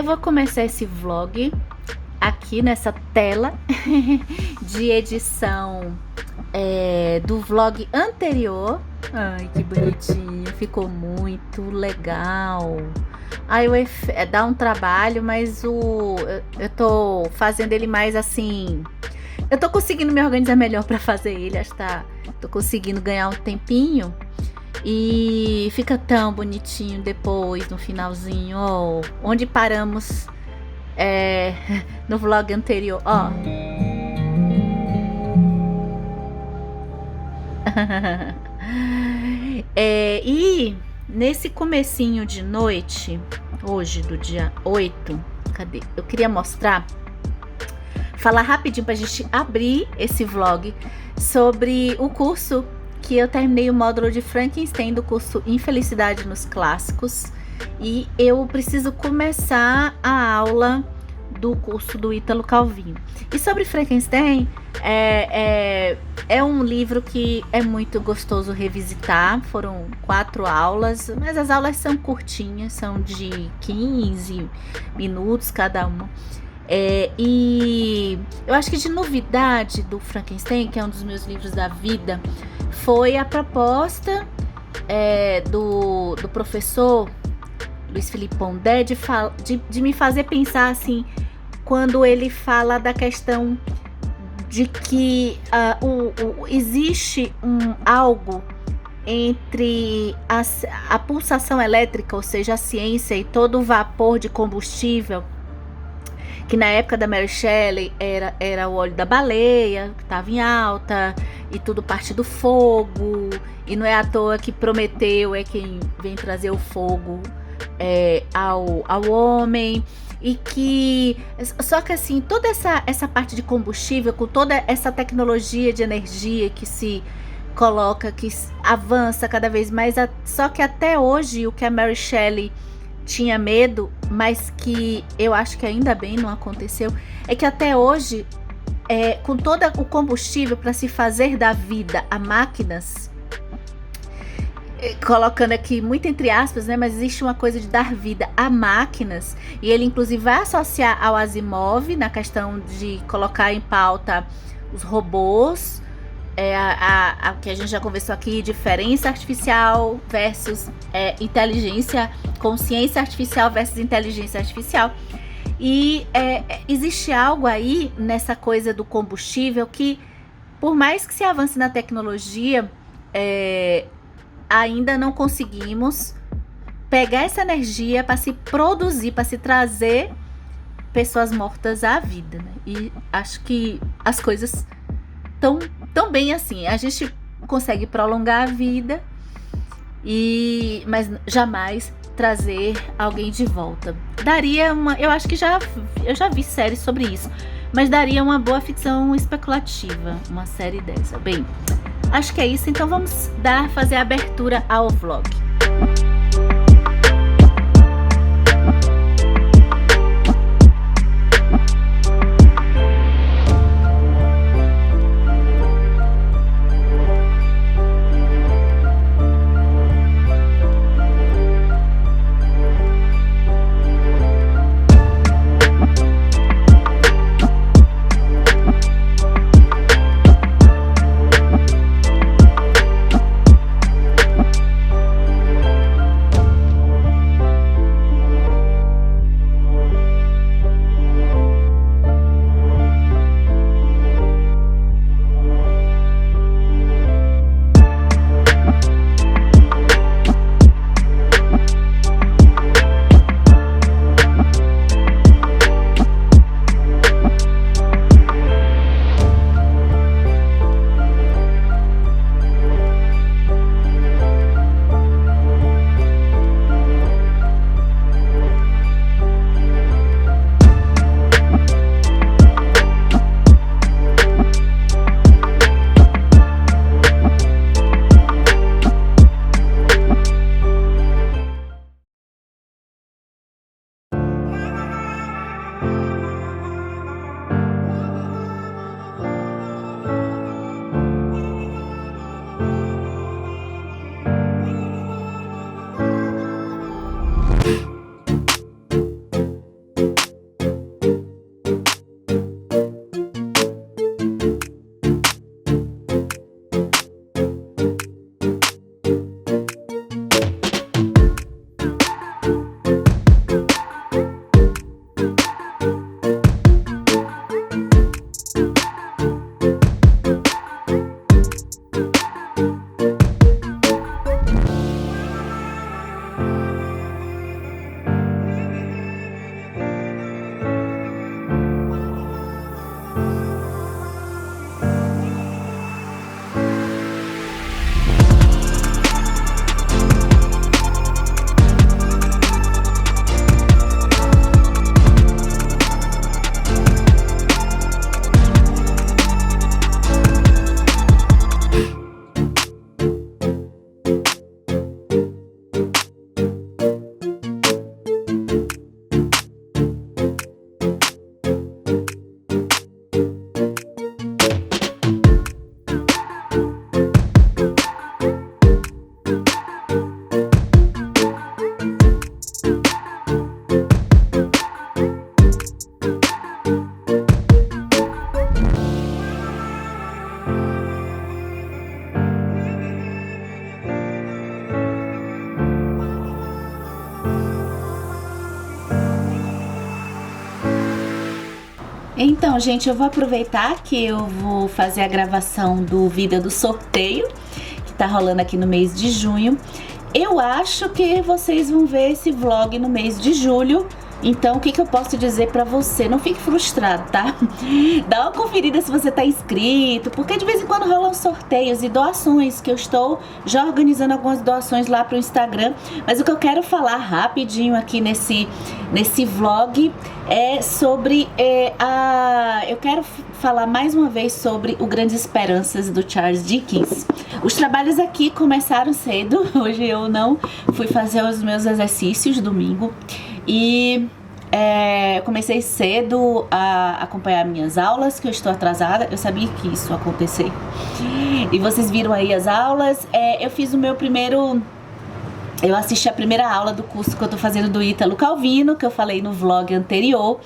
vou começar esse vlog aqui nessa tela de edição do vlog anterior. Ai, que bonitinho, ficou muito legal. Aí dá um trabalho, mas eu tô fazendo ele mais assim. Eu tô conseguindo me organizar melhor para fazer ele, acho que tô conseguindo ganhar um tempinho. E fica tão bonitinho depois, no finalzinho, ó, onde paramos no vlog anterior, ó. E nesse comecinho de noite, hoje do dia 8, cadê? Eu queria falar rapidinho pra gente abrir esse vlog sobre o curso que eu terminei, o módulo de Frankenstein do curso Infelicidade nos Clássicos, e eu preciso começar a aula do curso do Ítalo Calvino. E sobre Frankenstein, é um livro que é muito gostoso revisitar. Foram 4 aulas, mas as aulas são curtinhas, são de 15 minutos cada uma. E eu acho que de novidade do Frankenstein, que é um dos meus livros da vida, foi a proposta do professor Luiz Felipe Pondé de me fazer pensar assim, quando ele fala da questão de que existe algo entre a pulsação elétrica, ou seja, a ciência, e todo o vapor de combustível, que na época da Mary Shelley era o óleo da baleia, que estava em alta, e tudo parte do fogo, e não é à toa que Prometeu é quem vem trazer o fogo ao homem, e que só que assim, toda essa parte de combustível, com toda essa tecnologia de energia que se coloca, que avança cada vez mais, só que até hoje o que a Mary Shelley tinha medo, mas que eu acho que ainda bem não aconteceu, é que até hoje, com todo o combustível para se fazer da vida a máquinas, colocando aqui muito entre aspas, né, mas existe uma coisa de dar vida a máquinas, e ele inclusive vai associar ao Asimov na questão de colocar em pauta os robôs, que a gente já conversou aqui, diferença artificial versus inteligência, consciência artificial versus inteligência artificial. E existe algo aí nessa coisa do combustível que, por mais que se avance na tecnologia, ainda não conseguimos pegar essa energia para se produzir, para se trazer pessoas mortas à vida, né? E acho que as coisas tão bem assim. A gente consegue prolongar a vida, mas jamais trazer alguém de volta. Eu acho que eu já vi séries sobre isso, mas daria uma boa ficção especulativa, uma série dessa. Bem, acho que é isso, então vamos fazer a abertura ao vlog. Então, gente, eu vou aproveitar que eu vou fazer a gravação do vídeo do sorteio, que tá rolando aqui no mês de junho. Eu acho que vocês vão ver esse vlog no mês de julho. Então, o que eu posso dizer pra você? Não fique frustrado, tá? Dá uma conferida se você tá inscrito, porque de vez em quando rolam sorteios e doações, que eu estou já organizando algumas doações lá pro Instagram. Mas o que eu quero falar rapidinho aqui nesse vlog é sobre eu quero falar mais uma vez sobre o Grandes Esperanças do Charles Dickens. Os trabalhos aqui começaram cedo. Hoje eu não fui fazer os meus exercícios domingo. E eu comecei cedo a acompanhar minhas aulas, que eu estou atrasada. Eu sabia que isso ia acontecer. E vocês viram aí as aulas. Eu fiz o meu primeiro... Eu assisti a primeira aula do curso que eu tô fazendo do Ítalo Calvino, que eu falei no vlog anterior.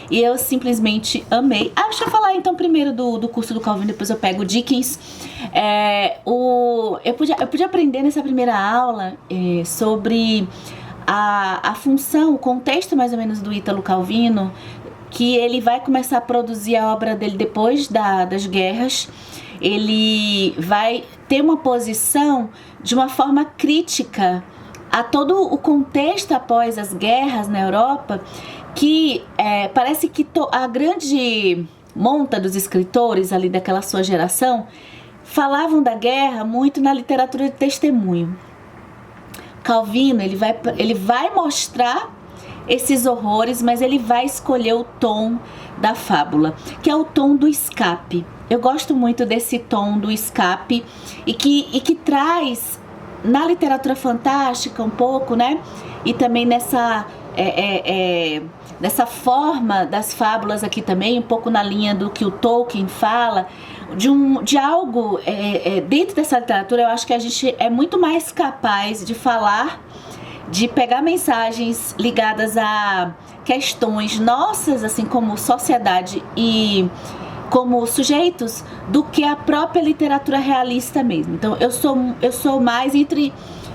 E eu simplesmente amei. Deixa eu falar então primeiro do curso do Calvino, depois eu pego o Dickens. Eu pude aprender nessa primeira aula sobre a função, o contexto mais ou menos do Ítalo Calvino, que ele vai começar a produzir a obra dele depois das guerras. Ele vai ter uma posição de uma forma crítica a todo o contexto após as guerras na Europa, que parece que a grande monta dos escritores ali daquela sua geração falavam da guerra muito na literatura de testemunho. Calvino, ele vai mostrar esses horrores, mas ele vai escolher o tom da fábula, que é o tom do escape. Eu gosto muito desse tom do escape e que traz na literatura fantástica um pouco, né? E também nessa forma das fábulas aqui também, um pouco na linha do que o Tolkien fala, de algo dentro dessa literatura. Eu acho que a gente é muito mais capaz de falar, de pegar mensagens ligadas a questões nossas, assim como sociedade e como sujeitos, do que a própria literatura realista mesmo. Então eu sou mais entre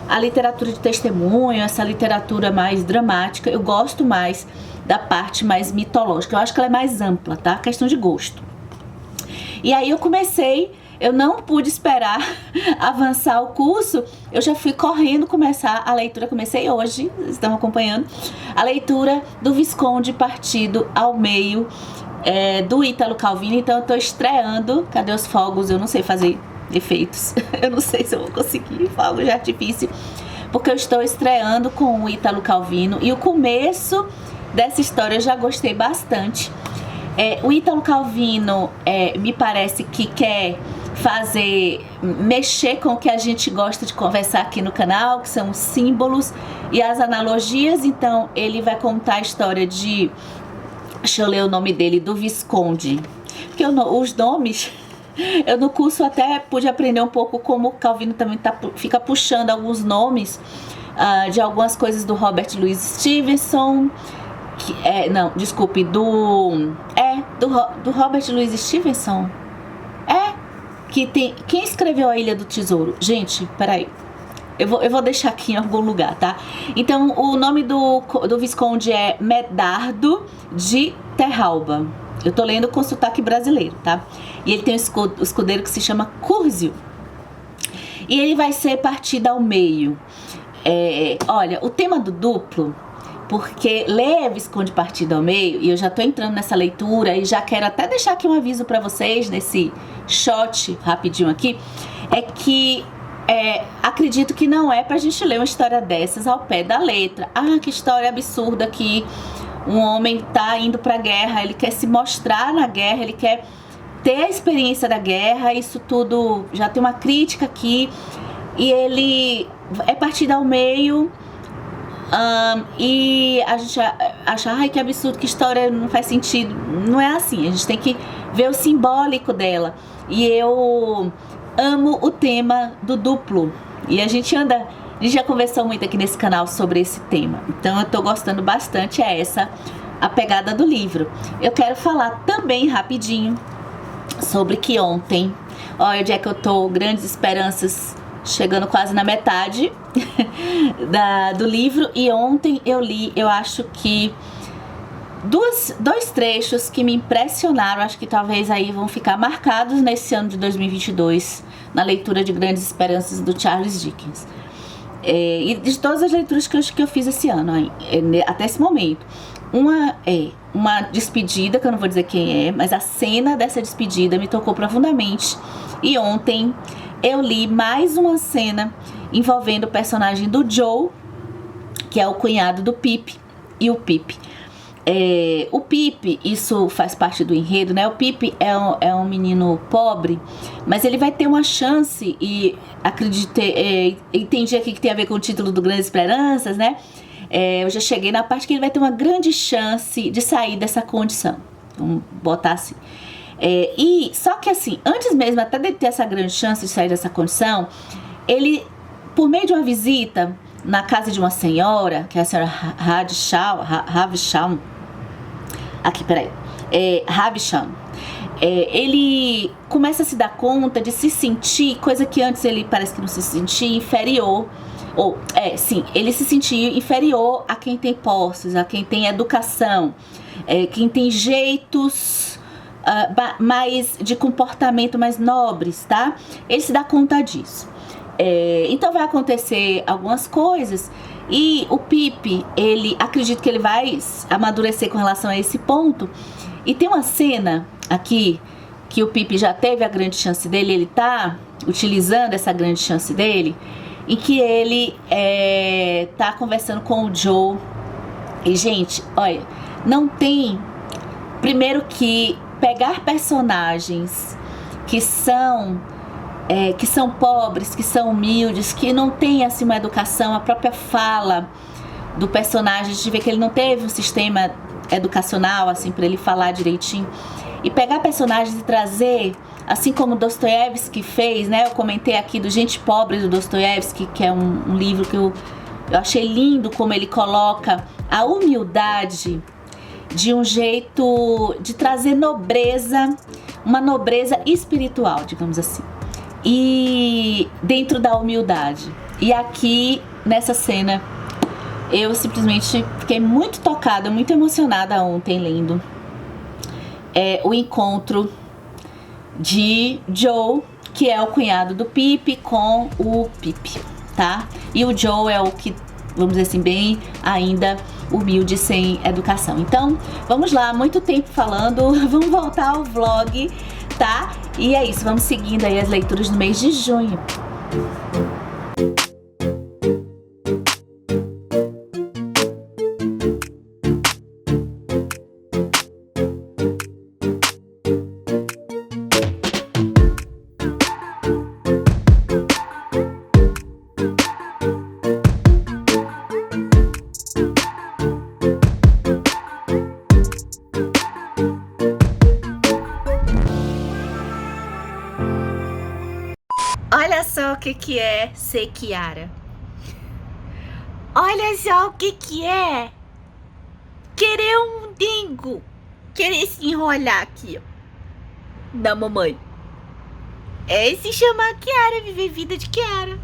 a literatura de testemunho, essa literatura mais dramática. Eu gosto mais da parte mais mitológica. Eu acho que ela é mais ampla, tá? Questão de gosto. E aí eu não pude esperar avançar o curso, eu já fui correndo começar a leitura. Comecei hoje, vocês estão acompanhando, a leitura do Visconde Partido ao Meio, do Ítalo Calvino. Então eu tô estreando. Cadê os fogos? Eu não sei fazer efeitos. Eu não sei se eu vou conseguir fogos de artifício, porque eu estou estreando com o Ítalo Calvino. E o começo dessa história eu já gostei bastante. O Ítalo Calvino me parece que quer mexer com o que a gente gosta de conversar aqui no canal, que são os símbolos e as analogias. Então ele vai contar a história de... Deixa eu ler o nome dele, do Visconde. Porque os nomes, eu no curso até pude aprender um pouco como o Calvino também fica puxando alguns nomes de algumas coisas do Robert Louis Stevenson. Do Robert Louis Stevenson. Quem escreveu A Ilha do Tesouro? Gente, peraí. Eu vou deixar aqui em algum lugar, tá? Então, o nome do Visconde é Medardo de Terralba. Eu tô lendo com sotaque brasileiro, tá? E ele tem um escudeiro que se chama Curzio. E ele vai ser partido ao meio. Olha, o tema do duplo, porque ler Visconde Partido ao Meio, e eu já tô entrando nessa leitura e já quero até deixar aqui um aviso pra vocês, nesse shot rapidinho aqui, é que acredito que não é pra gente ler uma história dessas ao pé da letra. Que história absurda que um homem tá indo pra guerra, ele quer se mostrar na guerra, ele quer ter a experiência da guerra. Isso tudo já tem uma crítica aqui, e ele é partido ao meio. E a gente acha, que absurdo, que história, não faz sentido. Não é assim, a gente tem que ver o simbólico dela. E eu amo o tema do duplo, e a gente já conversou muito aqui nesse canal sobre esse tema. Então eu tô gostando bastante, essa a pegada do livro. Eu quero falar também rapidinho sobre que ontem, olha onde é que eu tô, Grandes Esperanças, chegando quase na metade do livro. E ontem eu li, eu acho que dois trechos que me impressionaram, acho que talvez aí vão ficar marcados nesse ano de 2022, na leitura de Grandes Esperanças do Charles Dickens. E de todas as leituras que eu fiz esse ano, até esse momento. Uma é uma despedida, que eu não vou dizer quem é, mas a cena dessa despedida me tocou profundamente. E ontem eu li mais uma cena envolvendo o personagem do Joe, que é o cunhado do Pip, e o Pip. O Pip, isso faz parte do enredo, né? O Pip é um menino pobre, mas ele vai ter uma chance, e entendi aqui que tem a ver com o título do Grandes Esperanças, né? Eu já cheguei na parte que ele vai ter uma grande chance de sair dessa condição, vamos botar assim. E só que assim, antes mesmo até de ter essa grande chance de sair dessa condição, ele, por meio de uma visita na casa de uma senhora, que é a senhora Havisham, Havisham, ele começa a se dar conta de se sentir, coisa que antes ele parece que não se sentia, inferior. Ele se sentia inferior a quem tem posses, a quem tem educação, quem tem jeitos mais de comportamento mais nobres, tá? Ele se dá conta disso. Então vai acontecer algumas coisas e o Pip, ele acredita que ele vai amadurecer com relação a esse ponto. E tem uma cena aqui que o Pip já teve a grande chance dele, ele tá utilizando essa grande chance dele, em que ele tá conversando com o Joe. E, gente, olha, não tem... Primeiro que pegar personagens que são pobres, que são humildes, que não têm, assim, uma educação, a própria fala do personagem, de ver que ele não teve um sistema educacional, assim, para ele falar direitinho. E pegar personagens e trazer... Assim como Dostoiévski fez, né? Eu comentei aqui do Gente Pobre do Dostoiévski, que é um livro que eu achei lindo como ele coloca a humildade de um jeito de trazer nobreza, uma nobreza espiritual, digamos assim. E dentro da humildade. E aqui, nessa cena, eu simplesmente fiquei muito tocada, muito emocionada ontem lendo o encontro de Joe, que é o cunhado do Pip, com o Pip, tá? E o Joe é o que, vamos dizer assim, bem ainda humilde, sem educação. Então, vamos lá, muito tempo falando, vamos voltar ao vlog, tá? E é isso, vamos seguindo aí as leituras do mês de junho. Olha só o que é ser Kiara. Olha só o que é querer um dingo, querer se enrolar aqui, ó, da mamãe. Se chama Kiara, viver vida de Kiara.